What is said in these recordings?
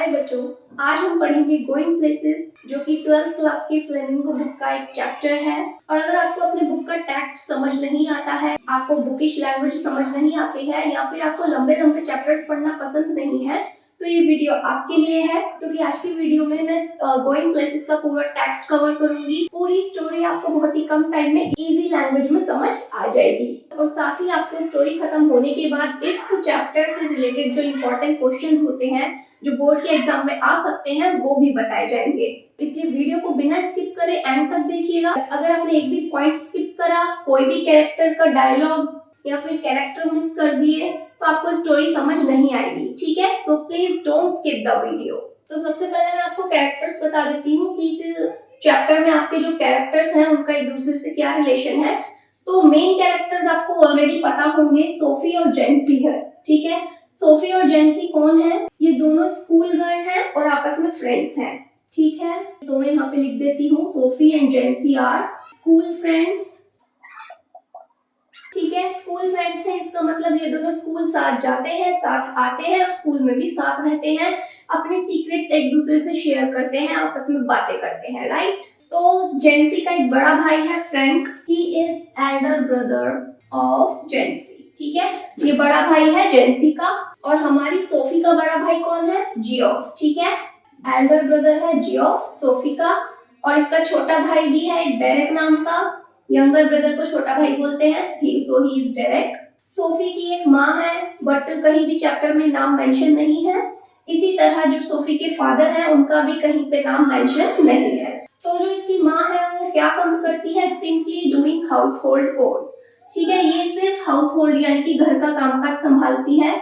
हाय बच्चों, आज हम पढ़ेंगे गोइंग प्लेसेस जो कि 12th क्लास की फ्लेमिंगो बुक का एक चैप्टर है। और अगर आपको अपने बुक का टेक्स्ट समझ नहीं आता है, आपको बुकिश लैंग्वेज समझ नहीं आती है या फिर आपको लंबे लंबे चैप्टर्स पढ़ना पसंद नहीं है तो ये वीडियो आपके लिए है, क्योंकि आज की वीडियो में मैं गोइंग प्लेसेस का पूरा टेक्स्ट कवर करूंगी। पूरी स्टोरी आपको बहुत ही कम टाइम में इजी लैंग्वेज में समझ आ जाएगी और साथ ही आपको स्टोरी खत्म होने के बाद इस चैप्टर से रिलेटेड जो इम्पोर्टेंट क्वेश्चंस होते हैं जो बोर्ड के एग्जाम में आ सकते हैं वो भी बताए जाएंगे। इसलिए वीडियो को बिना स्किप करे एंड तक देखिएगा। अगर आपने एक भी पॉइंट स्किप करा, कोई भी कैरेक्टर का डायलॉग या फिर कैरेक्टर मिस कर दिए तो आपको स्टोरी समझ नहीं आएगी, ठीक है? So please don't skip the video. तो सबसे पहले मैं आपको कैरेक्टर्स बता देती हूँ कि इस चैप्टर में आपके जो कैरेक्टर्स हैं उनका एक दूसरे से क्या रिलेशन है। तो मेन कैरेक्टर्स आपको ऑलरेडी पता होंगे, सोफी और जेंसी है, ठीक है? सोफी और जेंसी कौन है? ये दोनों स्कूल गर्ल हैं और आपस में फ्रेंड्स हैं, ठीक है? तो मैं यहाँ पे लिख देती हूँ Sophie and Jency are school friends, ठीक है? स्कूल फ्रेंड्स हैं, इसका मतलब ये दोनों स्कूल साथ जाते हैं, साथ आते हैं और स्कूल में भी साथ रहते हैं, अपने सीक्रेट्स एक दूसरे से शेयर करते हैं, आपस में बातें करते हैं, राइट? तो जेंसी का एक बड़ा भाई है Frank, he is elder brother of Jency, ठीक है? ये बड़ा भाई है जेंसी का। और हमारी सोफी का बड़ा भाई कौन है? जियोफ, ठीक है? एल्डर ब्रदर है जियोफ सोफी का। और इसका छोटा भाई भी है एक डेरेक नाम का, यंगर ब्रदर को छोटा भाई बोलते हैं, सो ही इज डेरेक। सोफी की एक माँ है बट कहीं भी चैप्टर में नाम मेंशन नहीं है। इसी तरह जो सोफी के फादर हैं उनका भी कहीं पे नाम मेंशन नहीं है। तो जो इसकी माँ है वो क्या काम करती है? Simply doing house hold course, ठीक है? ये सिर्फ हाउस होल्ड यानी कि घर का कामकाज संभालती है,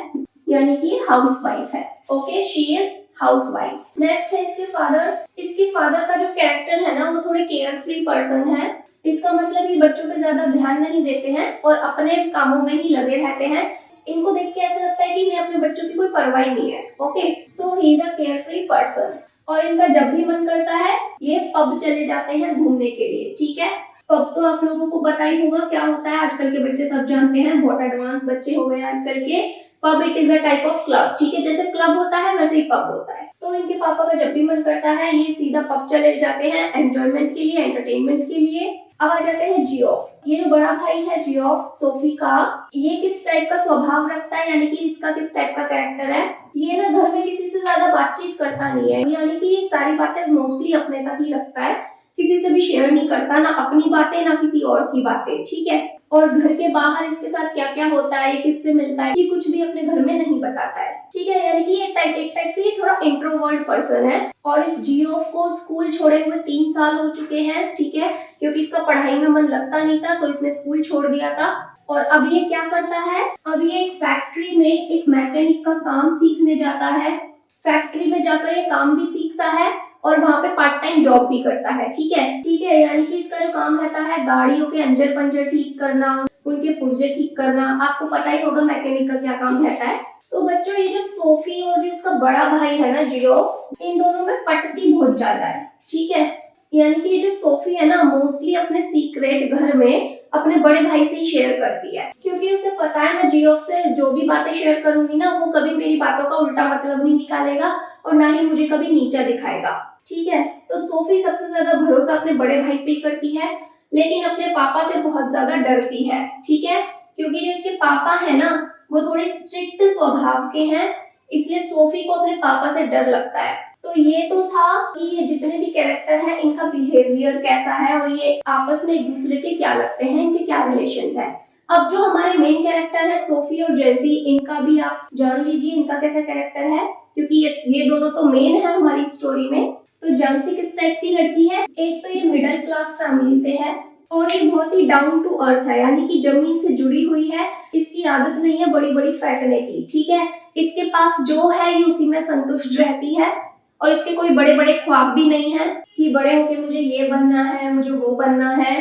यानी कि हाउस वाइफ है, okay? She is house wife. Next है इसके फादर। इसके फादर का जो कैरेक्टर है ना वो थोड़े केयर फ्री पर्सन है। इसका मतलब ये बच्चों पे ज्यादा ध्यान नहीं देते हैं और अपने कामों में ही लगे रहते हैं। इनको देख के ऐसा लगता है कि इन्हें अपने बच्चों की कोई परवाह नहीं है, okay? So he is a care free person. और इनका जब भी मन करता है ये पब चले जाते हैं घूमने के लिए, ठीक है? पब तो आप लोगों को पता ही होगा क्या होता है, आजकल के बच्चे सब जानते हैं, बहुत एडवांस बच्चे हो गए आजकल के। Pub it is a type of club, ठीक है? जैसे क्लब होता है वैसे ही पब होता है। तो इनके पापा का जब भी मन करता है ये सीधा पब चले जाते हैं एंजॉयमेंट के लिए, एंटरटेनमेंट के लिए। अब आ जाते हैं जियोफ। ये जो बड़ा भाई है जियोफ सोफी का, ये किस टाइप का स्वभाव रखता है, यानी कि इसका किस टाइप का कैरेक्टर है? ये ना घर में किसी से ज्यादा बातचीत करता नहीं है, यानी कि ये सारी बातें मोस्टली अपने तक ही रखता है, किसी से भी शेयर नहीं करता, ना अपनी बातें ना किसी और की बातें, ठीक है? और घर के बाहर इसके साथ क्या क्या होता है, ये किससे मिलता है, ये कुछ भी अपने घर में नहीं बताता है, ठीक है? यानी कि एक टाइप से ये थोड़ा इंट्रोवर्ट पर्सन है। और इस जियोफ को स्कूल छोड़े हुए 3 साल हो चुके हैं, ठीक है? क्योंकि इसका पढ़ाई में मन लगता नहीं था तो इसने स्कूल छोड़ दिया था। और अब ये क्या करता है? अब ये एक फैक्ट्री में एक मैकेनिक का काम सीखने जाता है। फैक्ट्री में जाकर ये काम भी सीखता है और वहाँ पे पार्ट टाइम जॉब भी करता है, ठीक है? ठीक है, यानी कि इसका जो काम रहता है गाड़ियों के अंजर पंजर ठीक करना, उनके पुर्जे ठीक करना। आपको पता ही होगा मैकेनिक का क्या काम रहता है। तो बच्चों ये जो सोफी और जो इसका बड़ा भाई है ना जियोफ, इन दोनों में पटती बहुत ज्यादा है, ठीक है? यानी कि ये जो सोफी है ना मोस्टली अपने सीक्रेट घर में अपने बड़े भाई से ही शेयर करती है, क्योंकि उसे पता है मैं जियोफ से जो भी बातें शेयर करूंगी ना वो कभी मेरी बातों का उल्टा मतलब नहीं निकालेगा और ना ही मुझे कभी नीचा दिखाएगा, ठीक है? तो सोफी सबसे ज्यादा भरोसा अपने बड़े भाई पे करती है, लेकिन अपने पापा से बहुत ज्यादा डरती है, ठीक है? क्योंकि जो इसके पापा है ना वो थोड़े स्ट्रिक्ट स्वभाव के हैं, इसलिए सोफी को अपने पापा से डर लगता है। तो ये तो था कि ये जितने भी कैरेक्टर हैं इनका बिहेवियर कैसा है और ये आपस में एक दूसरे के क्या लगते हैं, इनके क्या रिलेशंस हैं। अब जो हमारे मेन कैरेक्टर है सोफी और जेंसी, इनका भी आप जान लीजिए इनका कैसा कैरेक्टर है, क्योंकि ये दोनों तो मेन है हमारी स्टोरी में। तो जेंसी किस टाइप की लड़की है? एक तो ये मिडिल क्लास फैमिली से है और ये बहुत ही डाउन टू अर्थ है, यानी कि जमीन से जुड़ी हुई है। इसकी आदत नहीं है बड़ी बड़ी फेंकने की, ठीक है? इसके पास जो है ये उसी में संतुष्ट रहती है और इसके कोई बड़े बड़े ख्वाब भी नहीं है कि बड़े होके मुझे ये बनना है, मुझे वो बनना है,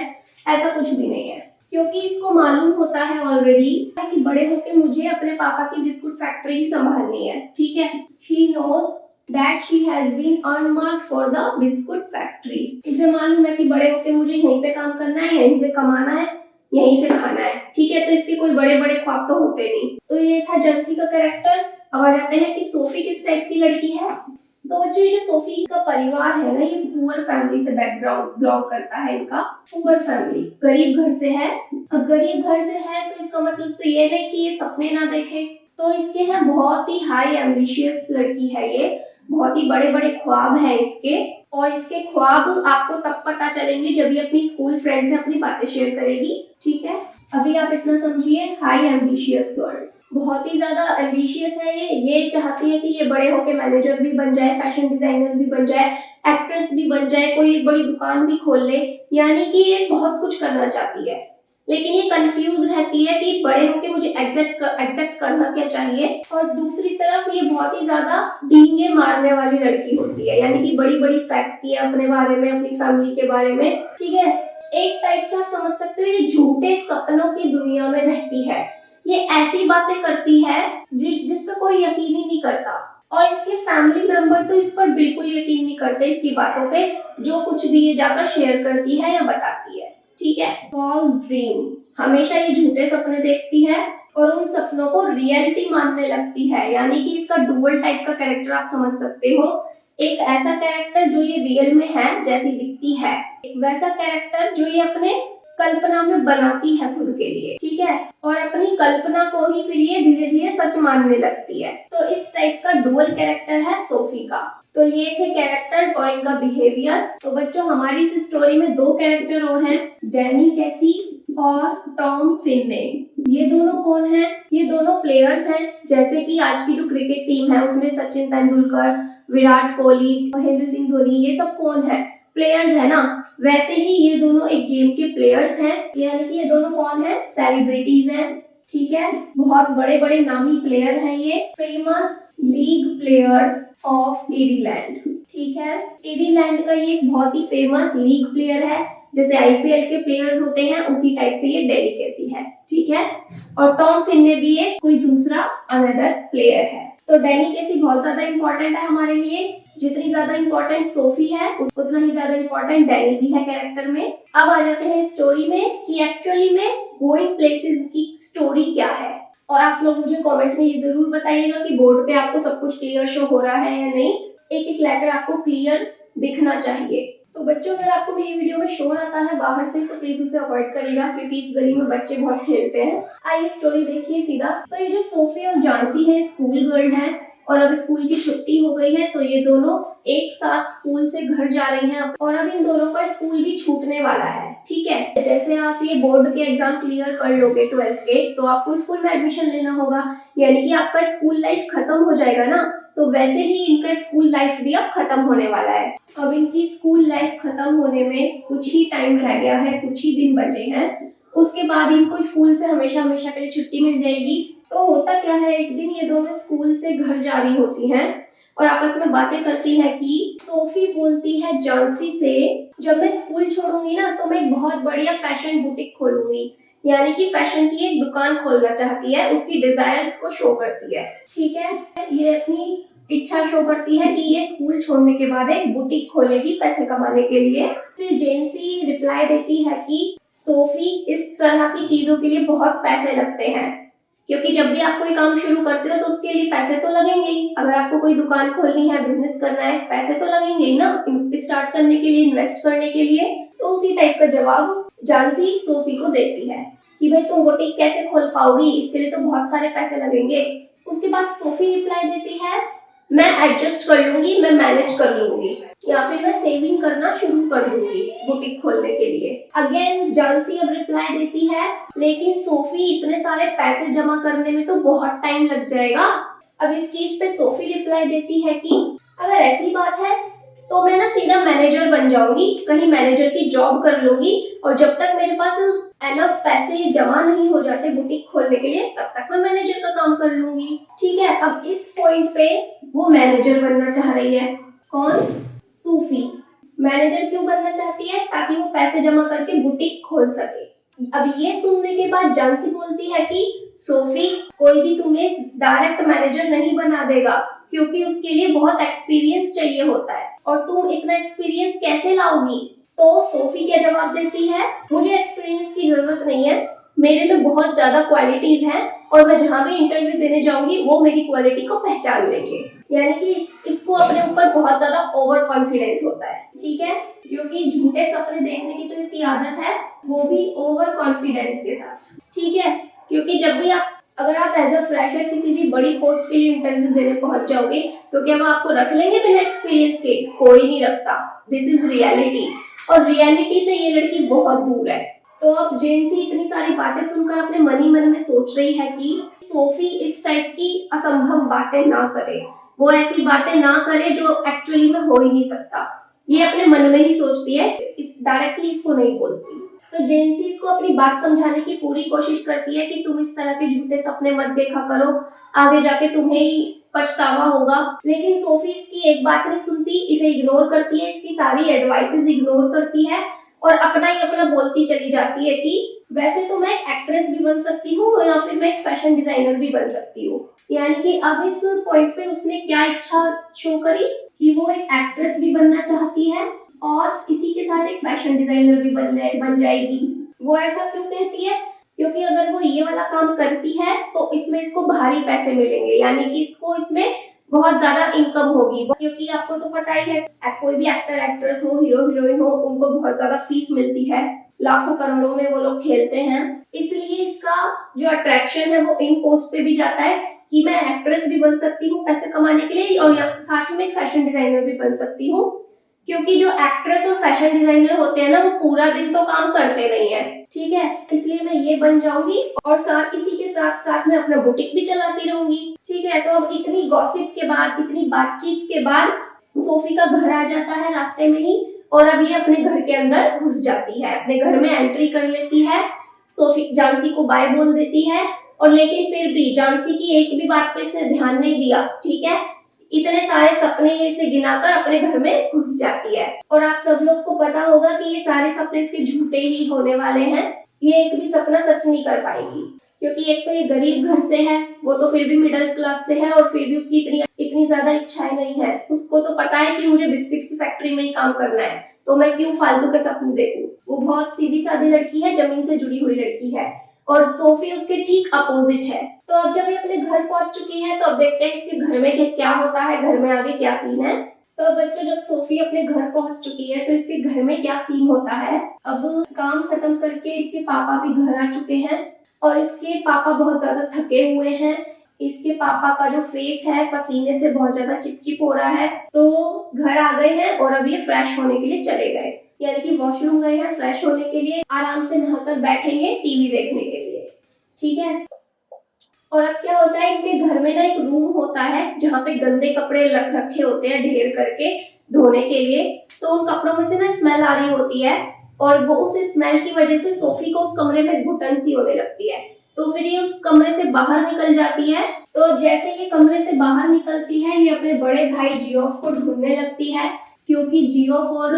ऐसा कुछ भी नहीं है। क्योंकि इसको मालूम होता है ऑलरेडी कि बड़े होके मुझे अपने पापा की बिस्कुट फैक्ट्री ही संभालनी है, ठीक है? She knows that she has been earmarked for the biscuit factory. इसे मालूम है कि बड़े होके मुझे यहीं पे काम करना है, यहीं से कमाना है, यहीं से खाना है, ठीक है? तो इसके कोई बड़े बड़े ख्वाब तो होते नहीं। तो ये था जेंसी का कैरेक्टर। अब आ जाते हैं कि सोफी किस टाइप की लड़की है। तो बच्चों ये जो सोफी का परिवार है ना, ये पुअर फैमिली से बैकग्राउंड बिलोंग करता है। इनका पुअर फैमिली, गरीब घर से है। अब गरीब घर से है तो इसका मतलब तो ये नहीं कि ये सपने ना देखे। तो इसके है बहुत ही हाई एम्बिशियस लड़की है ये, बहुत ही बड़े बड़े ख्वाब है इसके। और इसके ख्वाब आपको तब पता चलेंगे जब ये अपनी स्कूल फ्रेंड से अपनी बातें शेयर करेगी, ठीक है। अभी आप इतना समझिए, हाई एम्बिशियस गर्ल, बहुत ही ज्यादा एम्बिशियस है ये चाहती है कि ये बड़े होके मैनेजर भी बन जाए, फैशन डिजाइनर भी बन जाए, एक्ट्रेस भी बन जाए, कोई एक बड़ी दुकान भी खोल ले, यानी कि ये बहुत कुछ करना चाहती है। लेकिन ये कंफ्यूज रहती है कि बड़े होके मुझे एग्जैक्ट करना क्या चाहिए। और दूसरी तरफ ये बहुत ही ज्यादा डींगे मारने वाली लड़की होती है, यानी कि बड़ी बड़ी फेंकती है अपने बारे में, अपनी फैमिली के बारे में, ठीक है। एक टाइप से आप समझ सकते हो ये झूठे सपनों की दुनिया में रहती है। ये ऐसी बातें करती है जिस पे कोई यकीन ही नहीं करता। और इसके फैमिली मेंबर तो इस पर बिल्कुल यकीन नहीं करते, इसकी बातों पे, जो कुछ भी ये जाकर शेयर करती है या बताती है, ठीक है। फॉल्स ड्रीम, हमेशा ये झूठे सपने देखती है और उन सपनों को रियलिटी मानने लगती है। यानी कि इसका डुअल टाइप का कैरेक्टर आप समझ सकते हो। एक ऐसा कैरेक्टर जो ये रियल में है जैसी दिखती है, एक वैसा कैरेक्टर जो ये अपने कल्पना में बनाती है खुद के लिए, ठीक है। और अपनी कल्पना को ही फिर ये धीरे धीरे सच मानने लगती है। तो इस टाइप का डुअल कैरेक्टर है सोफी का। तो ये थे कैरेक्टर और इनका बिहेवियर। तो बच्चों हमारी इस स्टोरी में दो कैरेक्टर और हैं, डैनी कैसी और टॉम फिन्ने। ये दोनों कौन हैं? ये दोनों प्लेयर्स हैं। जैसे कि आज की जो क्रिकेट टीम है उसमें सचिन तेंदुलकर, विराट कोहली, महेंद्र सिंह धोनी, ये सब कौन है? प्लेयर्स है ना। वैसे ही ये दोनों एक गेम के प्लेयर्स हैं, यानी कि ये दोनों कौन है? सेलिब्रिटीज हैं, ठीक है। बहुत बड़े बड़े नामी प्लेयर हैं ये, फेमस लीग प्लेयर ऑफ एडीलैंड, ठीक है। एडीलैंड का ये बहुत ही फेमस लीग प्लेयर है, जैसे आईपीएल के प्लेयर्स होते हैं उसी टाइप से ये डैनी कैसी है, ठीक है। और टॉम फिन्ने भी ये कोई दूसरा अनदर प्लेयर है। तो डैनी कैसी बहुत ज्यादा इंपॉर्टेंट है हमारे लिए। जितनी ज्यादा इंपॉर्टेंट सोफी है उतना ही ज्यादा इंपॉर्टेंट डैनी भी है कैरेक्टर में। अब आ जाते हैं स्टोरी में कि एक्चुअली में गोइंग प्लेसेस की स्टोरी क्या है। और आप लोग मुझे कमेंट में ये जरूर बताइएगा कि बोर्ड पे आपको सब कुछ क्लियर शो हो रहा है या नहीं। एक एक लेटर आपको क्लियर दिखना चाहिए। तो बच्चों अगर आपको मेरी वीडियो में शोर आता है बाहर से तो प्लीज उसे अवॉइड करिएगा, क्योंकि इस गली में बच्चे बहुत खेलते हैं। आइए स्टोरी देखिए सीधा। तो ये जो सोफी और जानसी है स्कूल गर्ल है और अब स्कूल की छुट्टी हो गई है, तो ये दोनों एक साथ स्कूल से घर जा रही हैं और अब इन दोनों का स्कूल भी छूटने वाला है, ठीक है। जैसे आप ये बोर्ड के एग्जाम क्लियर कर लोगे 12th के, तो आपको स्कूल में एडमिशन लेना होगा, यानी कि आपका स्कूल लाइफ खत्म हो जाएगा ना। तो वैसे ही इनका स्कूल लाइफ भी अब खत्म होने वाला है। अब इनकी स्कूल लाइफ खत्म होने में कुछ ही टाइम रह गया है, कुछ ही दिन बचे हैं। उसके बाद इनको स्कूल से हमेशा हमेशा के लिए छुट्टी मिल जाएगी। तो होता क्या है, एक दिन ये दोनों स्कूल से घर जा रही होती हैं और आपस में बातें करती है कि सोफी बोलती है जानसी से, जब मैं स्कूल छोड़ूंगी ना तो मैं एक बहुत बढ़िया फैशन बुटीक खोलूंगी, यानी कि फैशन की एक दुकान खोलना चाहती है, उसकी डिजायर्स को शो करती है, ठीक है। ये अपनी इच्छा शो करती है कि ये स्कूल छोड़ने के बाद एक बुटीक खोलेगी पैसे कमाने के लिए। फिर जेंसी रिप्लाई देती है कि सोफी इस तरह की चीजों के लिए बहुत पैसे लगते हैं, क्योंकि जब भी आप कोई काम शुरू करते हो तो उसके लिए पैसे तो लगेंगे ही। अगर आपको कोई दुकान खोलनी है, बिजनेस करना है, पैसे तो लगेंगे ही ना स्टार्ट करने के लिए, इन्वेस्ट करने के लिए। तो उसी टाइप का जवाब जानसी सोफी को देती है कि भाई तुम बुटीक कैसे खोल पाओगी, इसके लिए तो बहुत सारे पैसे लगेंगे। उसके बाद सोफी रिप्लाई देती है मैं एडजस्ट कर लूंगी, मैं मैनेज कर लूंगी, या फिर मैं सेविंग करना शुरू कर दूंगी बुटीक खोलने के लिए। अगेन जानसी अब रिप्लाई देती है लेकिन सोफी इतने सारे पैसे जमा करने में तो बहुत टाइम लग जाएगा। अब इस चीज पे सोफी रिप्लाई देती है कि अगर ऐसी बात है तो मैं ना सीधा मैनेजर बन जाऊंगी, कहीं मैनेजर की जॉब कर लूंगी, और जब तक मेरे पास एनफ पैसे जमा नहीं हो जाते बुटीक खोलने के लिए तब तक मैं मैनेजर का काम कर लूंगी, ठीक है। अब इस पॉइंट पे वो मैनेजर बनना चाह रही है। कौन? सोफी। मैनेजर क्यों बनना चाहती है? ताकि वो पैसे जमा करके बुटीक खोल सके। अब ये सुनने के बाद जानसी बोलती है कि सोफी कोई भी तुम्हें डायरेक्ट मैनेजर नहीं बना देगा, क्योंकि उसके लिए बहुत एक्सपीरियंस चाहिए होता है, और तुम इतना एक्सपीरियंस कैसे लाओगी? तो सोफी क्या जवाब देती है, मुझे एक्सपीरियंस की जरूरत नहीं है, मेरे में बहुत ज्यादा क्वालिटीज हैं और मैं जहाँ भी इंटरव्यू देने जाऊंगी वो मेरी क्वालिटी को पहचान लेंगे। यानी कि इसको अपने ऊपर बहुत ज्यादा ओवर कॉन्फिडेंस होता है, ठीक है, क्योंकि झूठे सपने देखने की तो इसकी आदत है, वो भी ओवर कॉन्फिडेंस के साथ, ठीक है। क्योंकि जब भी अगर आप एज अ फ्रेशर किसी भी बड़ी पोस्ट के लिए इंटरव्यू देने पहुंच जाओगे तो क्या वो आपको रख लेंगे बिना एक्सपीरियंस के? कोई नहीं रखता। दिस इज रियलिटी, और रियलिटी से ये लड़की बहुत दूर है। तो अब जेनसी इतनी सारी बातें सुनकर अपने मन ही मन में सोच रही है कि सोफी इस टाइप की असंभव बातें ना करे, वो ऐसी बातें ना करे जो एक्चुअली में हो ही नहीं सकता। ये अपने मन में ही सोचती है, डायरेक्टली इसको नहीं बोलती। तो जेनसी इसको अपनी बात समझाने की पूरी कोशिश करती है कि तुम इस तरह के झूठे सपने मत देखा करो, आगे जाके तुम्हें ही पछतावा होगा। लेकिन सोफी इसकी एक बात नहीं सुनती, इसे इग्नोर करती है, इसकी सारी एडवाइसेस इग्नोर करती है और अपना ही अपना बोलती चली जाती है कि वैसे तो मैं एक्ट्रेस भी बन सकती हूँ या फिर मैं एक फैशन डिजाइनर भी बन सकती हूँ। यानी कि अब इस पॉइंट पे उसने क्या इच्छा शो करी कि वो एक एक्ट्रेस भी बनना चाहती है और इसी के साथ एक फैशन डिजाइनर भी बन जाएगी। वो ऐसा क्यों कहती है? क्योंकि अगर वो ये वाला काम करती है तो इसमें इसको भारी पैसे मिलेंगे, यानी कि इसको इसमें बहुत ज्यादा इनकम होगी। क्योंकि आपको तो पता ही है, कोई भी एक्टर एक्ट्रेस हो, हीरो हीरोइन हो, उनको बहुत ज्यादा फीस मिलती है, लाखों करोड़ों में वो लोग खेलते हैं। इसलिए इसका जो अट्रैक्शन है वो इन पोस्ट पे भी जाता है कि मैं एक्ट्रेस भी बन सकती हूँ पैसे कमाने के लिए और साथ में फैशन डिजाइनर भी बन सकती हूँ। क्योंकि जो एक्ट्रेस और फैशन डिजाइनर होते हैं ना, वो पूरा दिन तो काम करते नहीं है, ठीक है, इसलिए मैं ये बन जाऊंगी और साथ इसी के साथ साथ में अपना बुटीक भी चलाती रहूंगी, ठीक है। तो अब इतनी गॉसिप के बाद, इतनी बातचीत के बाद सोफी का घर आ जाता है रास्ते में ही, और अब ये अपने घर के अंदर घुस जाती है, अपने घर में एंट्री कर लेती है। सोफी जानसी को बाय बोल देती है, और लेकिन फिर भी जानसी की एक भी बात पे इसने ध्यान नहीं दिया, ठीक है। इतने सारे सपने इसे गिनाकर अपने घर में घुस जाती है। और आप सब लोग को पता होगा कि ये सारे सपने इसके झूठे ही होने वाले हैं, ये एक भी सपना सच नहीं कर पाएगी। क्योंकि एक तो ये गरीब घर से है, वो तो फिर भी मिडिल क्लास से है, और फिर भी उसकी इतनी ज्यादा इच्छाएं नहीं है। उसको तो पता है कि मुझे बिस्किट की फैक्ट्री में ही काम करना है, तो मैं क्यों फालतू के सपने देखूं। वो बहुत सीधी सादी लड़की है, जमीन से जुड़ी हुई लड़की है, और सोफी उसके ठीक अपोजिट है। तो अब जब ये अपने घर पहुंच चुकी है तो अब देखते हैं इसके घर में क्या होता है, घर में आगे क्या सीन है। तो बच्चों, जब सोफी अपने घर पहुंच चुकी है तो इसके घर में क्या सीन होता है। अब काम खत्म करके इसके पापा भी घर आ चुके हैं, और इसके पापा बहुत ज्यादा थके हुए हैं। इसके पापा का जो फेस है पसीने से बहुत ज्यादा चिपचिप हो रहा है। तो घर आ गए हैं और अब ये फ्रेश होने के लिए चले गए, यानी कि वॉशरूम गए हैं फ्रेश होने के लिए, आराम से नहाकर बैठेंगे टीवी देखने के लिए, ठीक है। और अब क्या होता है, इनके घर में ना एक रूम होता है जहाँ पे गंदे कपड़े रखे होते हैं ढेर करके धोने के लिए। तो उन कपड़ों में से ना स्मेल आ रही होती है, और वो उस स्मेल की वजह से सोफी को उस कमरे में घुटन सी होने लगती है। तो फिर ये उस कमरे से बाहर निकल जाती है। तो जैसे ये कमरे से बाहर निकलती है, ये अपने बड़े भाई जियोफ को ढूंढने लगती है, क्योंकि जियोफ और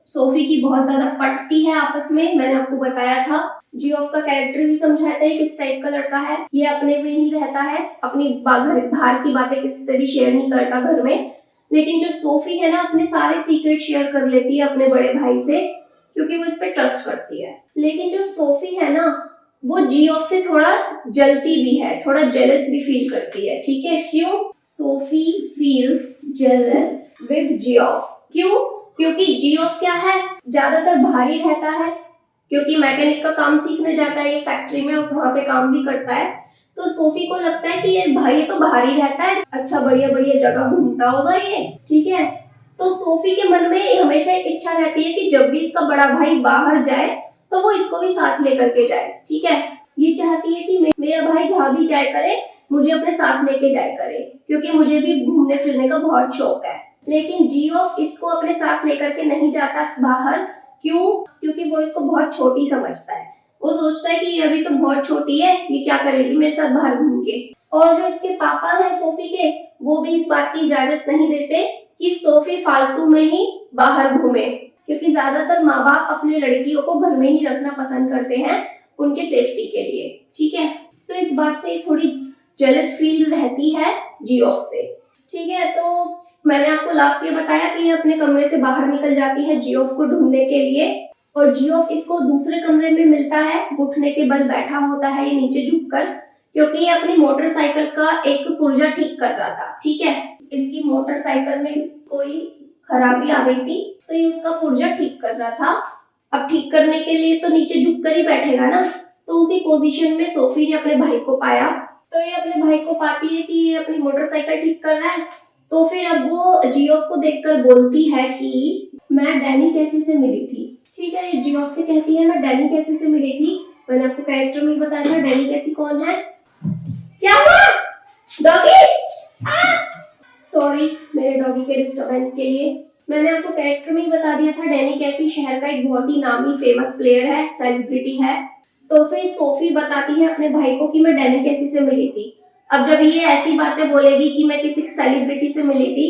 सोफी की बहुत ज्यादा पटती है आपस में। मैंने आपको बताया था, जियोफ का कैरेक्टर भी समझाया था किस टाइप का लड़का है। ये अपने में ही रहता है, अपनी बाहर की बातें किसी से भी शेयर नहीं करता घर में। लेकिन जो सोफी है ना, अपने सारे सीक्रेट शेयर कर लेती है अपने बड़े भाई से, क्योंकि वो इस पे ट्रस्ट करती है। लेकिन जो सोफी है ना, वो जियोफ से थोड़ा जलती भी है, थोड़ा जेलस भी फील करती है, ठीक है। क्यों? Sophie feels jealous with Geoff. क्यों? क्योंकि जियोफ क्या है, ज्यादातर भारी रहता है, क्योंकि मैकेनिक का काम सीखने जाता है ये फैक्ट्री में और वहां पे काम भी करता है। तो सोफी को लगता है कि ये भाई तो भारी रहता है, अच्छा बढ़िया बढ़िया जगह घूमता होगा ये, ठीक है। तो सोफी के मन में हमेशा एक इच्छा रहती है कि जब भी इसका बड़ा भाई बाहर जाए तो वो इसको भी साथ लेकर के जाए, ठीक है। ये चाहती है कि मेरा भाई जहाँ भी जाए करे, मुझे अपने साथ लेके जाए करे, क्योंकि मुझे भी घूमने फिरने का बहुत शौक है। लेकिन जियोफ इसको अपने साथ लेकर के नहीं जाता बाहर। क्यों? क्योंकि वो इसको बहुत छोटी समझता है। वो सोचता है कि ये अभी तो बहुत छोटी है, ये क्या करेगी मेरे साथ बाहर घूम के। और जो इसके पापा है सोफी के, वो भी इस बात की इजाजत नहीं देते कि सोफी फालतू में ही बाहर घूमे, क्योंकि ज्यादातर माँ बाप अपने लड़कियों को घर में ही रखना पसंद करते हैं उनके सेफ्टी के लिए, ठीक है। तो इस बात से थोड़ी जेलस फील रहती है जियोफ से, ठीक है। तो मैंने आपको लास्ट ये बताया कि ये अपने कमरे से बाहर निकल जाती है जियोफ को ढूंढने के लिए, और जियोफ इसको दूसरे कमरे में मिलता है, घुटने के बल बैठा होता है ये नीचे झुककर, क्योंकि ये अपनी मोटरसाइकिल का एक पुर्जा ठीक कर रहा था, ठीक है। इसकी मोटरसाइकिल में कोई खराबी आ गई थी, तो ये उसका पुर्जा ठीक कर रहा था। अब ठीक करने के लिए तो नीचे झुक कर ही बैठेगा ना, तो उसी पोजीशन में सोफी ने अपने भाई को पाया। तो ये अपने भाई को पाती है कि ये अपनी मोटरसाइकिल ठीक कर रहा है, तो फिर अब वो जियोफ को देखकर बोलती है कि मैं डैनी कैसी से मिली थी। ठीक है, ये जियोफ से कहती है मैं डैनी कैसी से मिली थी। मैंने आपको कैरेक्टर में बताया था डैनी कैसी कौन है। क्या हुआ डॉगी? सॉरी मेरे डॉगी के डिस्टरबेंस के लिए। मैंने आपको कैरेक्टर में ही बता दिया था डैनी कैसी शहर का एक बहुत ही नामी फेमस प्लेयर है, सेलिब्रिटी है। तो फिर सोफी बताती है अपने भाई को कि मैं डैनी कैसी से मिली थी। अब जब ये ऐसी बातें बोलेगी कि मैं किसी सेलिब्रिटी से मिली थी,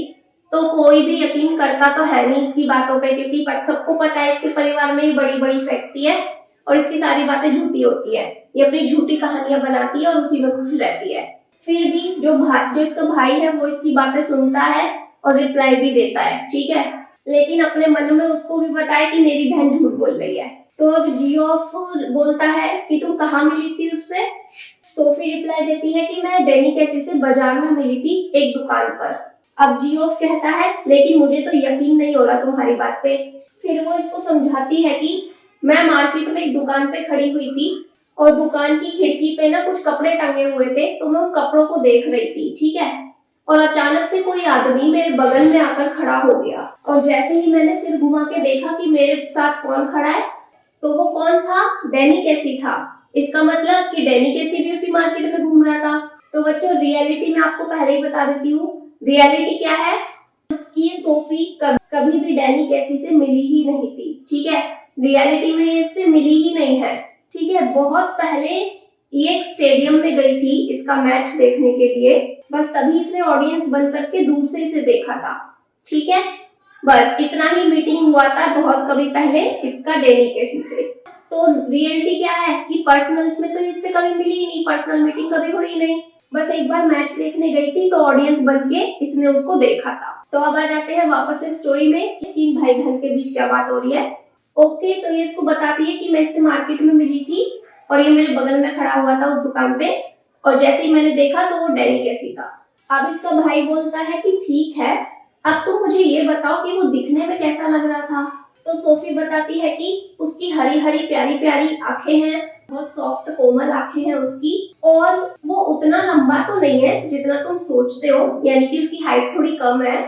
तो कोई भी यकीन करता तो है नहीं इसकी बातों पे, क्योंकि सबको पता है इसके परिवार में ही बड़ी बड़ी फेंकती है और इसकी सारी बातें झूठी होती है। ये अपनी झूठी कहानियां बनाती है और उसी में खुश रहती है। फिर भी जो इसका भाई है वो इसकी बातें सुनता है और रिप्लाई भी देता है, ठीक है, लेकिन अपने मन में उसको भी पता है कि मेरी बहन झूठ बोल रही है। तो अब जियोफ बोलता है कि तुम कहाँ मिली थी उससे? सोफी रिप्लाई देती है कि मैं डैनी कैसी से बाजार में मिली थी, एक दुकान पर। अब जियोफ कहता है लेकिन मुझे तो यकीन नहीं हो रहा तुम्हारी बात पे। फिर वो इसको समझाती है कि मैं मार्केट में एक दुकान पे खड़ी हुई थी और दुकान की खिड़की पे ना कुछ कपड़े टंगे हुए थे, तो मैं उन कपड़ों को देख रही थी, ठीक है, और अचानक से कोई आदमी मेरे बगल में आकर खड़ा हो गया और जैसे ही मैंने सिर घुमा के देखा कि मेरे साथ कौन खड़ा है, तो वो कौन था? डैनी कैसी था। इसका मतलब कि डैनी कैसी भी उसी मार्केट में घूम रहा था। तो बच्चों रियलिटी में आपको पहले ही बता देती हूँ, रियलिटी क्या है कि ये सोफी कभी भी डैनी कैसी से मिली ही नहीं थी, ठीक है, रियलिटी में इससे मिली ही नहीं है, ठीक है। बहुत पहले ये एक स्टेडियम में गई थी इसका मैच देखने के लिए, बस तभी इसने ऑडियंस बंद करके दूर से इसे देखा था, ठीक है, बस इतना ही मीटिंग हुआ था बहुत कभी पहले इसका डैनी कैसी से। तो रियलिटी क्या है कि पर्सनल में तो इससे कभी मिली ही नहीं, पर्सनल मीटिंग कभी हुई नहीं, बस एक बार मैच देखने गई थी तो ऑडियंस बन के इसने उसको देखा था। तो अब आ जाते हैं वापस से स्टोरी में, इन भाई बहन के बीच क्या बात हो रही है। ओके, तो ये इसको बताती है कि मैं इससे मार्केट में मिली थी और ये मेरे बगल में खड़ा हुआ था उस दुकान पे, और जैसे ही मैंने देखा तो वो डैनी कैसी था। अब इसका भाई बोलता है कि ठीक है, अब तुम मुझे ये बताओ कि वो दिखने में कैसा लग रहा था। तो सोफी बताती है कि उसकी हरी हरी प्यारी प्यारी आंखें हैं, बहुत सॉफ्ट कोमल आंखें हैं उसकी, और वो उतना लंबा तो नहीं है जितना तुम सोचते हो, यानी कि उसकी हाइट थोड़ी कम है।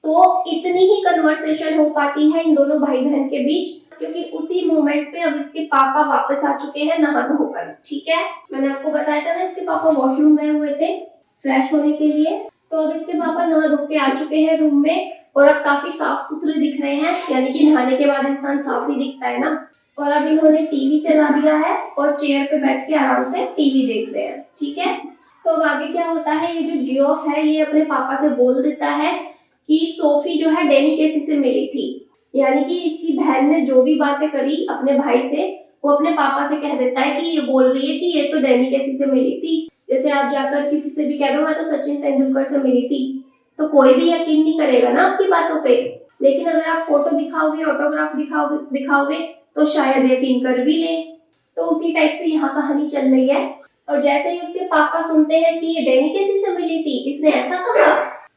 तो इतनी ही कन्वर्सेशन हो पाती है इन दोनों भाई बहन के बीच, क्योंकि उसी मोमेंट पे अब इसके पापा वापस आ चुके हैं नहा धोकर, ठीक है। मैंने आपको बताया था ना इसके पापा वॉशरूम गए हुए थे फ्रेश होने के लिए, तो अब इसके पापा नहा धो के आ चुके हैं रूम में और अब काफी साफ सुथरे दिख रहे हैं, यानी कि नहाने के बाद इंसान साफ ही दिखता है ना। और अब इन्होंने टीवी चला दिया है और चेयर पे बैठ के आराम से टीवी देख रहे हैं, ठीक है। तो अब आगे क्या होता है, ये जो जियोफ है ये अपने पापा से बोल देता है कि सोफी जो है डैनी कैसी से मिली थी, यानी कि इसकी बहन ने जो भी बातें करी अपने भाई से वो अपने पापा से कह देता है कि ये बोल रही है कि ये तो डैनी कैसी से मिली थी। जैसे आप जाकर किसी से भी कह रहे हो मैं तो सचिन तेंदुलकर से मिली थी, तो कोई भी यकीन नहीं करेगा ना आपकी बातों पे, लेकिन अगर आप फोटो दिखाओगे, ऑटोग्राफ दिखाओगे तो शायद यकीन कर भी ले। तो उसी टाइप से यहाँ कहानी चल रही है। और जैसे ही उसके पापा सुनते हैं कि ये डैनी कैसी से मिली थी, इसने ऐसा कहा,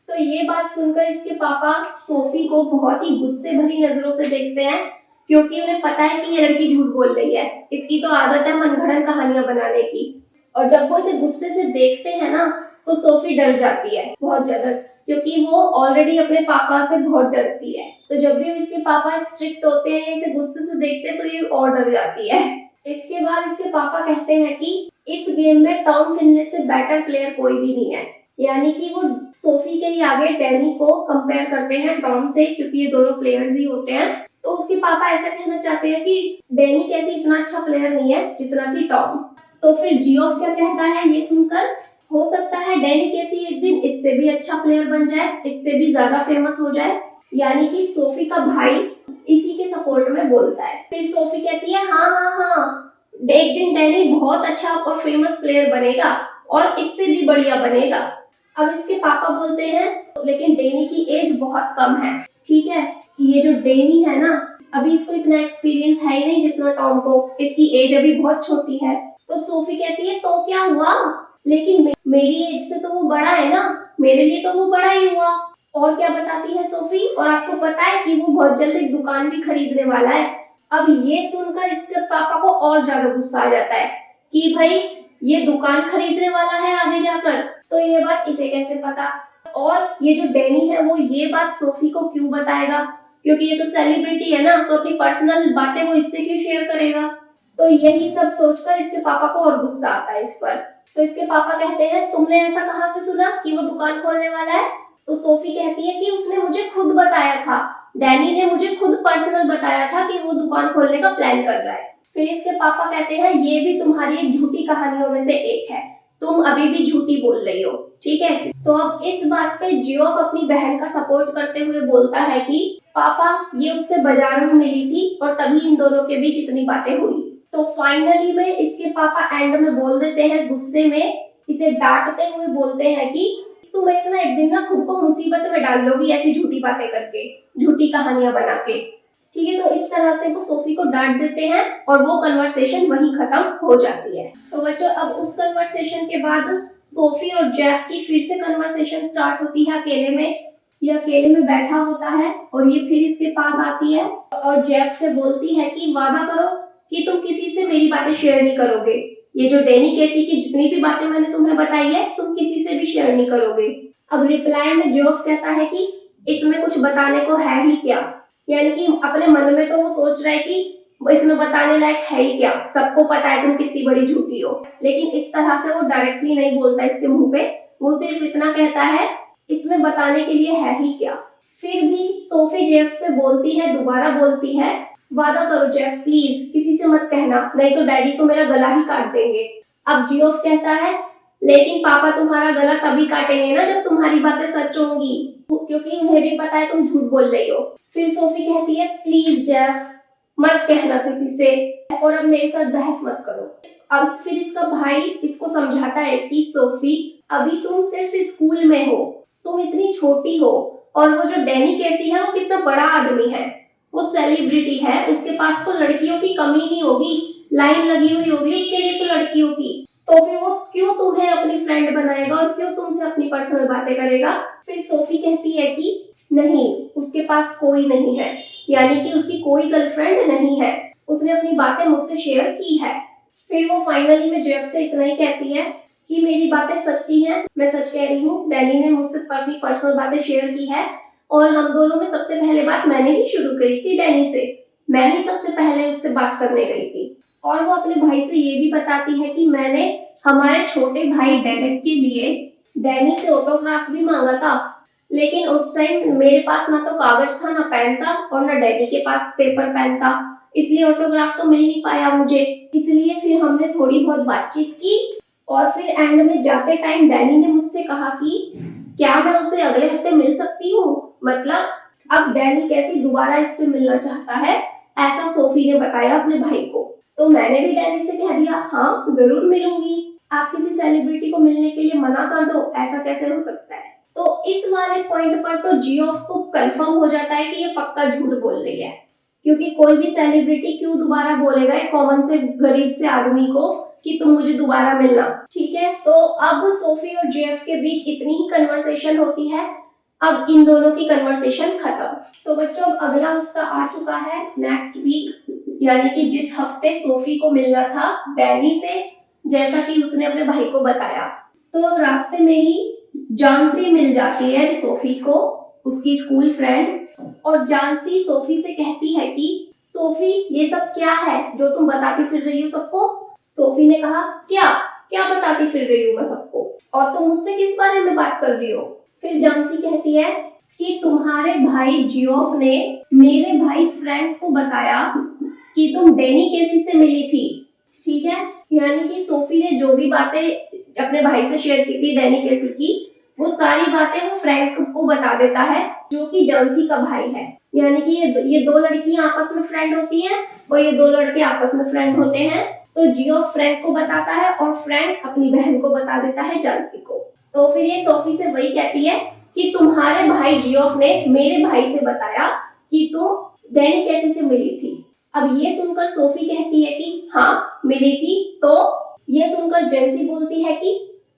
तो ये बात सुनकर इसके पापा सोफी को बहुत ही गुस्से भरी नजरों से देखते हैं, क्योंकि उन्हें पता है कि ये लड़की झूठ बोल रही है, इसकी तो आदत है मनगढ़ंत कहानियां बनाने की। और जब वो इसे गुस्से से देखते हैं ना, तो सोफी डर जाती है बहुत ज्यादा, क्योंकि वो ऑलरेडी अपने पापा से बहुत डरती है। तो जब भी इसके पापा स्ट्रिक्ट होते हैं, इसे गुस्से से देखते हैं, तो ये और डर जाती है। इसके बाद इसके पापा कहते हैं कि इस गेम में टॉम फिनले से बेटर प्लेयर कोई भी नहीं है, यानी कि वो सोफी के ही आगे डैनी को कंपेयर करते हैं टॉम से, क्योंकि ये दोनों प्लेयर्स ही होते हैं। तो उसके पापा ऐसा कहना चाहते हैं कि डैनी कैसे इतना अच्छा प्लेयर नहीं है जितना कि टॉम। तो फिर जियोफ क्या कहता है ये सुनकर, हो सकता है डैनी कैसी एक दिन इससे भी अच्छा प्लेयर बन जाए, इससे भी ज्यादा फेमस हो जाए, यानी कि सोफी का भाई इसी के सपोर्ट में बोलता है। फिर सोफी कहती है हाँ हाँ हाँ, एक दिन डैनी बहुत अच्छा और फेमस प्लेयर बनेगा और इससे भी बढ़िया बनेगा। अब इसके पापा बोलते हैं लेकिन डैनी की एज बहुत कम है, ठीक है, ये जो डैनी है ना अभी इसको इतना एक्सपीरियंस है ही नहीं जितना टॉम को, इसकी एज अभी बहुत छोटी है। तो सोफी कहती है तो क्या हुआ, लेकिन मेरी एज से तो वो बड़ा है ना, मेरे लिए तो वो बड़ा ही हुआ। और क्या बताती है सोफी, और आपको पता है कि वो बहुत जल्द एक दुकान भी खरीदने वाला है। अब ये सुनकर इसके पापा को और ज्यादा गुस्सा आ जाता है कि भाई ये दुकान खरीदने वाला है आगे जाकर, तो ये बात इसे कैसे पता। और ये जो डैनी है वो ये बात सोफी को क्यों बताएगा, क्योंकि ये तो सेलिब्रिटी है ना, तो अपनी पर्सनल बातें वो इससे क्यों शेयर करेगा। तो यही सब सोचकर इसके पापा को और गुस्सा आता है इस पर। तो इसके पापा कहते हैं तुमने ऐसा कहाँ पे सुना कि वो दुकान खोलने वाला है। तो सोफी कहती है कि उसने मुझे खुद बताया था, डैनी ने मुझे खुद पर्सनल बताया था कि वो दुकान खोलने का प्लान कर रहा है। फिर इसके पापा कहते हैं ये भी तुम्हारी एक झूठी कहानियों में से एक है, तुम अभी भी झूठी बोल रही हो, ठीक है। तो अब इस बात पे जियोफ अपनी बहन का सपोर्ट करते हुए बोलता है कि पापा ये उससे बाजार में मिली थी और तभी इन दोनों के बीच इतनी बातें हुई। तो फाइनली में इसके पापा एंड में बोल देते हैं गुस्से में, इसे डांटते हुए बोलते हैं कि तुम एक दिन ना खुद को मुसीबत में डाल लोगी ऐसी झूठी बातें करके, झूठी कहानियां बना के, ठीक है। तो इस तरह से वो सोफी को डांट देते हैं और वो कन्वर्सेशन वहीं खत्म हो जाती है। तो बच्चों अब उस कन्वर्सेशन के बाद सोफी और जेफ की फिर से कन्वर्सेशन स्टार्ट होती है अकेले में। ये अकेले में बैठा होता है और ये फिर इसके पास आती है और जेफ से बोलती है कि वादा करो कि तुम किसी से मेरी बातें शेयर नहीं करोगे, ये जो डैनी केसी की जितनी भी बातें मैंने तुम्हें बताई है तुम किसी से भी शेयर नहीं करोगे। अब रिप्लाई में जेफ कहता है कि इसमें कुछ बताने को है ही क्या, यानी कि अपने मन में तो वो सोच रहा है कि इसमें बताने लायक है ही क्या, सबको पता है तुम कितनी बड़ी झूठी हो। लेकिन इस तरह से वो डायरेक्टली नहीं बोलता इसके मुंह पे, वो सिर्फ इतना कहता है इसमें बताने के लिए है ही क्या। फिर भी सोफी जेफ से बोलती है, दोबारा बोलती है वादा करो जेफ प्लीज किसी से मत कहना, नहीं तो डैडी तो मेरा गला ही काट देंगे। अब जियोफ कहता है लेकिन पापा तुम्हारा गला तभी काटेंगे ना जब तुम्हारी बातें सच होंगी, क्योंकि उन्हें भी पता है तुम झूठ बोल रही हो। फिर सोफी कहती है प्लीज जेफ मत कहना किसी से और अब मेरे साथ बहस मत करो। अब फिर इसका भाई इसको समझाता है कि सोफी अभी तुम सिर्फ स्कूल में हो, तुम इतनी छोटी हो, और वो जो डैनी केसी है वो कितना बड़ा आदमी है, वो सेलिब्रिटी है, उसके पास तो लड़कियों की कमी नहीं होगी, लाइन लगी हुई होगी उसके लिए तो लड़कियों की, तो फिर वो क्यों तुम्हें अपनी फ्रेंड बनाएगा और क्यों तुमसे अपनी पर्सनल बातें करेगा। फिर सोफी कहती है कि नहीं उसके पास कोई नहीं है, यानी कि उसकी कोई गर्लफ्रेंड नहीं है, उसने अपनी बातें मुझसे शेयर की है। फिर वो फाइनली में जेफ से इतना ही कहती है कि मेरी बातें सच्ची हैं, मैं सच कह रही हूँ, डैनी ने मुझसे अपनी पर्सनल बातें शेयर की है और हम दोनों में सबसे पहले बात मैंने ही शुरू करी थी डैनी से, मैं ही सबसे पहले उससे बात करने गई थी। और वो अपने भाई से ये भी बताती है कि मैंने हमारे छोटे भाई डेरेक के लिए डैनी से ऑटोग्राफ भी मांगा था, लेकिन उस टाइम मेरे पास ना तो कागज था ना पेन था और ना डैनी के पास पेपर पेन था, इसलिए ऑटोग्राफ तो मिल नहीं पाया मुझे। इसलिए फिर हमने थोड़ी बहुत बातचीत की और फिर एंड में जाते टाइम डैनी ने मुझसे कहा कि क्या मैं उसे अगले हफ्ते मिल सकती हूँ, मतलब अब डैनी कैसी दोबारा इससे मिलना चाहता है ऐसा सोफी ने बताया अपने भाई को। तो मैंने भी डैनी से कह दिया हाँ जरूर मिलूंगी, आप किसी सेलिब्रिटी को मिलने के लिए मना कर दो, ऐसा कैसे हो सकता है। तो इस वाले पॉइंट पर तो जियोफ को कंफर्म हो जाता है कि ये पक्का झूठ बोल रही है, क्योंकि कोई भी सेलिब्रिटी क्यों दोबारा बोलेगा एक कॉमन से गरीब से आदमी को कि तुम मुझे दोबारा मिलना, ठीक है। तो अब सोफी और जेफ के बीच इतनी ही कन्वर्सेशन होती है, अब इन दोनों की कन्वर्सेशन खत्म। तो बच्चों अब अगला हफ्ता आ चुका है, नेक्स्ट वीक, यानी कि जिस हफ्ते सोफी को मिलना था डैनी से जैसा कि उसने अपने भाई को बताया। तो अब रास्ते में ही जानसी मिल जाती है सोफी को, उसकी स्कूल फ्रेंड, और जानसी सोफी से कहती है कि सोफी ये सब क्या है जो तुम बताती फिर रही हो सबको। सोफी ने कहा क्या क्या बताती फिर रही हूँ मैं सबको, और तुम मुझसे किस बारे में बात कर रही हो। फिर जानसी कहती है कि तुम्हारे भाई जियोफ ने मेरे भाई फ्रैंक को बताया कि तुम डैनी केसी से मिली थी, ठीक है। यानी कि सोफी ने जो भी बातें अपने भाई से शेयर की थी डैनी केसी की, वो सारी बातें वो फ्रैंक को बता देता है जो कि जानसी का भाई है। यानी कि ये दो लड़कियां आपस में फ्रेंड होती हैं और ये दो लड़के आपस में फ्रेंड होते हैं। तो जियो फ्रैंक को बताता है और फ्रैंक अपनी बहन को बता देता है जानसी को। तो फिर ये सोफी से वही कहती है कि तुम्हारे भाई जियोफ ने मेरे भाई से बताया कि तुम डैनी केसी से मिली थी। अब ये सुनकर सोफी कहती है कि हाँ मिली थी। तो ये सुनकर जेंसी बोलती है कि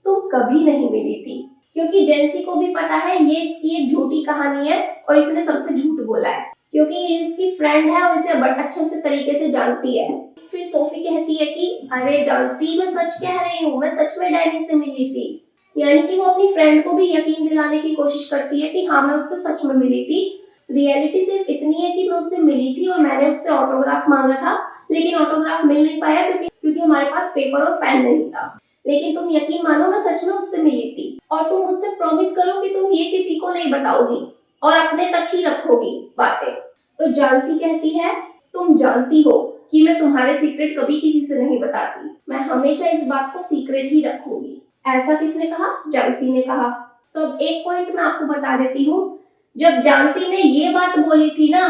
तुम कभी नहीं मिली थी, क्योंकि जेंसी को भी पता है ये इसकी एक झूठी कहानी है और इसने सबसे झूठ बोला है, क्योंकि ये इसकी फ्रेंड है और इसे बड़ा अच्छे से तरीके से जानती है। फिर सोफी कहती है कि अरे जानसी, मैं सच कह रही हूँ, मैं सच में डैनी से मिली थी। यानी कि वो अपनी फ्रेंड को भी यकीन दिलाने की कोशिश करती है कि हाँ, मैं उससे सच में मिली थी। रियलिटी सिर्फ इतनी है कि मैं उससे मिली थी और मैंने उससे ऑटोग्राफ मांगा था, लेकिन ऑटोग्राफ मिल नहीं पाया क्योंकि हमारे पास पेपर और पेन नहीं था। लेकिन तुम यकीन मानो, मैं सच में उससे मिली थी और तुम मुझसे प्रॉमिस करो कि तुम ये किसी को नहीं बताओगी और अपने तक ही रखोगी बातें। तो जानसी कहती है, तुम जानती हो कि मैं तुम्हारे सीक्रेट कभी किसी से नहीं बताती, मैं हमेशा इस बात को सीक्रेट ही रखूंगी। ऐसा किसने कहा? जानसी ने कहा। तो अब एक पॉइंट मैं आपको बता देती हूँ, जब जानसी ने ये बात बोली थी ना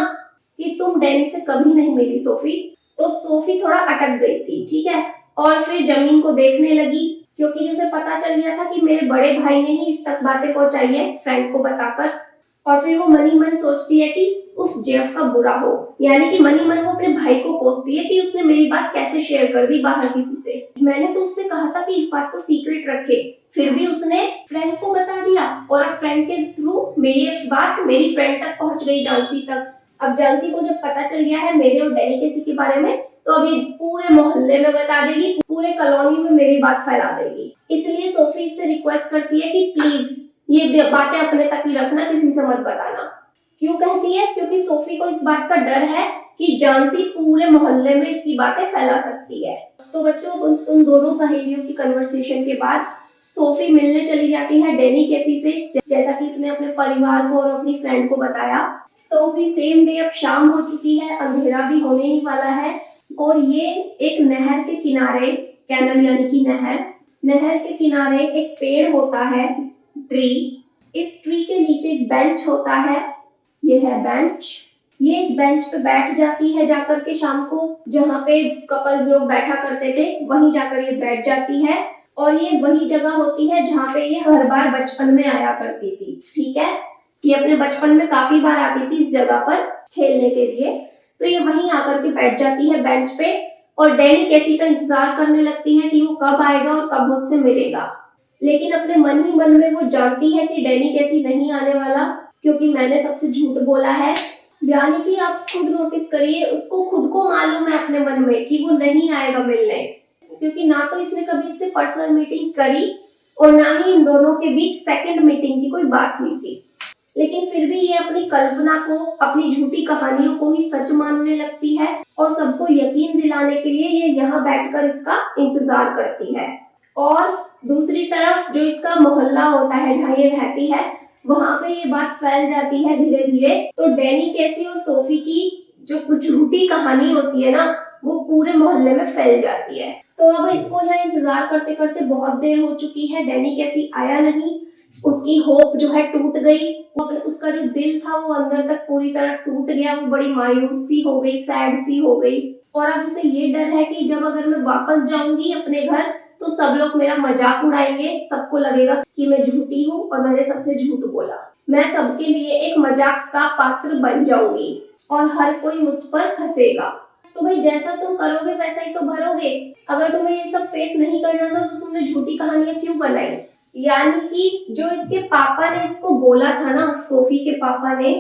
कि तुम डैनी से कभी नहीं मिली सोफी, तो सोफी थोड़ा अटक गई थी, ठीक है, और फिर जमीन को देखने लगी, क्योंकि उसे पता चल गया था कि मेरे बड़े भाई ने ही इस तक बातें पहुंचाई है फ्रेंड को बताकर। और फिर वो मनी मन सोचती है कि उस जेफ का बुरा हो, यानी कि मनी मन वो अपने भाई को कोसती है कि उसने मेरी बात कैसे शेयर कर दी बाहर किसी से। मैंने तो उससे कहा था कि इस बात को सीक्रेट रखे, फिर भी उसने फ्रेंड को बता दिया और अब फ्रेंड के थ्रू मेरी बात मेरी फ्रेंड तक पहुंच गई, जानसी तक। अब जानसी को जब पता चल गया है मेरे और डैनी केसी के बारे में, तो अब ये पूरे मोहल्ले में बता देगी, पूरे कॉलोनी में मेरी बात फैला देगी। इसलिए सोफी इससे रिक्वेस्ट करती है कि प्लीज ये बातें अपने तक ही रखना, किसी से मत बताना। क्यों कहती है? क्योंकि सोफी को इस बात का डर है कि जानसी पूरे मोहल्ले में इसकी बातें फैला सकती है। तो बच्चों, उन दोनों सहेलियों की कन्वर्सेशन के बाद सोफी मिलने चली जाती है डैनी केसी से, जैसा कि इसने अपने परिवार को और अपनी फ्रेंड को बताया। तो उसी सेम डे अब शाम हो चुकी है, अंधेरा भी होने ही वाला है और ये एक नहर के किनारे, कैनल यानी कि नहर के किनारे एक पेड़ होता है, ट्री। इस ट्री के नीचे एक बेंच होता है, ये है बेंच। ये इस बेंच पे बैठ जाती है जाकर के शाम को, जहाँ पे कपल्स लोग बैठा करते थे वहीं जाकर ये बैठ जाती है। और ये वही जगह होती है जहाँ पे ये हर बार बचपन में आया करती थी, ठीक है। ये अपने बचपन में काफी बार आती थी इस जगह पर खेलने के लिए। तो ये वहीं आकर के बैठ जाती है बेंच पे और डैनी केसी का इंतजार करने लगती है कि वो कब आएगा और कब मुझसे मिलेगा। लेकिन अपने मन ही मन में वो जानती है कि डैनी केसी नहीं आने वाला, क्योंकि मैंने सबसे झूठ बोला है। यानी कि आप खुद नोटिस करिए, उसको खुद को मालूम है अपने मन में कि वो नहीं आएगा मिलने, क्योंकि ना तो इसने कभी इससे पर्सनल मीटिंग करी और ना ही इन दोनों के बीच सेकंड मीटिंग की कोई बात हुई थी। लेकिन फिर भी ये अपनी कल्पना को, अपनी झूठी कहानियों को ही सच मानने लगती है और सबको यकीन दिलाने के लिए ये यहाँ बैठकर इसका इंतजार करती है। और दूसरी तरफ जो इसका मोहल्ला होता है जहाँ ये रहती है, वहां पे ये बात फैल जाती है धीरे धीरे। तो डैनी केसी और सोफी की जो कुछ झूठी कहानी होती है ना, वो पूरे मोहल्ले में फैल जाती है। तो अब इसको यहाँ इंतजार करते करते बहुत देर हो चुकी है, डैनी केसी आया नहीं, उसकी होप जो है टूट गई। उसका जो दिल था वो अंदर तक पूरी तरह टूट गया, वो बड़ी मायूस सी हो गई, सैड सी हो गई। और अब उसे ये डर है कि जब अगर मैं वापस जाऊंगी अपने घर तो सब लोग मेरा मजाक उड़ाएंगे, सबको लगेगा कि मैं झूठी हूँ और मैंने सबसे झूठ बोला। मैं सबके लिए एक मजाक का पात्र बन जाऊंगी और हर कोई मुझ पर हंसेगा। तो भाई जैसा तुम करोगे वैसा ही तो भरोगे। अगर तुम्हें ये सब फेस नहीं करना था तो तुमने झूठी कहानियां क्यों बनाई? यानी कि जो इसके पापा ने इसको बोला था ना, सोफी के पापा ने,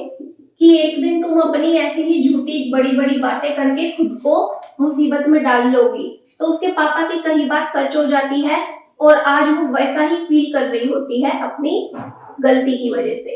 कि एक दिन तुम अपनी ऐसी ही झूठी बड़ी बड़ी बातें करके खुद को मुसीबत में डाल लोगी, तो उसके पापा की कही बात सच हो जाती है और आज वो वैसा ही फील कर रही होती है अपनी गलती की वजह से।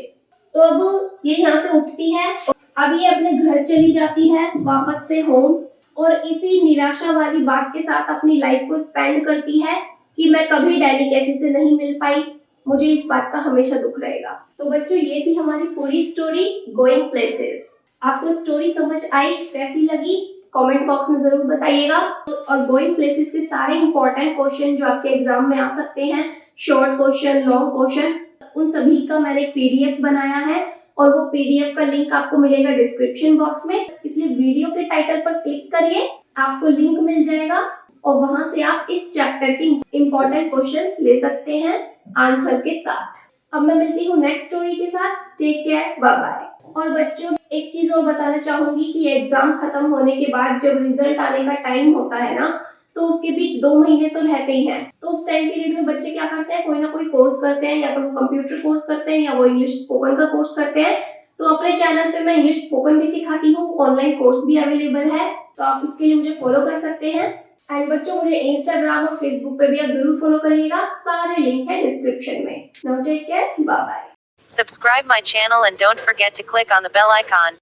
तो अब ये यहाँ से उठती है, अब ये अपने घर चली जाती है वापस से होम, और इसी निराशा वाली बात के साथ अपनी लाइफ को स्पेंड करती है कि मैं कभी डैनी केसी से नहीं मिल पाई, मुझे इस बात का हमेशा दुख रहेगा। तो बच्चों, ये थी हमारी पूरी स्टोरी गोइंग प्लेसेस। आपको स्टोरी समझ आई? कैसी लगी? कमेंट बॉक्स में जरूर बताइएगा। और गोइंग प्लेसेस के सारे इंपॉर्टेंट क्वेश्चन जो आपके एग्जाम में आ सकते हैं, शॉर्ट क्वेश्चन, लॉन्ग क्वेश्चन, उन सभी का मैंने एक पीडीएफ बनाया है और वो पीडीएफ का लिंक आपको मिलेगा डिस्क्रिप्शन बॉक्स में। इसलिए वीडियो के टाइटल पर क्लिक करिए, आपको लिंक मिल जाएगा और वहां से आप इस चैप्टर की इंपॉर्टेंट क्वेश्चंस ले सकते हैं आंसर के साथ। अब मैं मिलती हूँ नेक्स्ट स्टोरी के साथ। Take care, bye bye. और बच्चों, एक चीज और बताना चाहूंगी कि एग्जाम खत्म होने के बाद जब रिजल्ट आने का टाइम होता है ना, तो उसके बीच 2 महीने तो रहते ही हैं। तो उस टाइम पीरियड में बच्चे क्या करते हैं, कोई ना कोई कोर्स करते हैं, या तो वो कंप्यूटर कोर्स करते हैं या वो इंग्लिश स्पोकन का कोर्स करते हैं। तो अपने चैनल पे मैं इंग्लिश स्पोकन भी सिखाती हूँ, ऑनलाइन कोर्स भी अवेलेबल है, तो आप उसके लिए मुझे फॉलो कर सकते हैं। एंड बच्चों, मुझे इंस्टाग्राम और फेसबुक पे भी आप जरूर फॉलो करिएगा, सारे लिंक है डिस्क्रिप्शन में। Now take care, bye bye. Subscribe my channel and don't forget to click on the bell icon.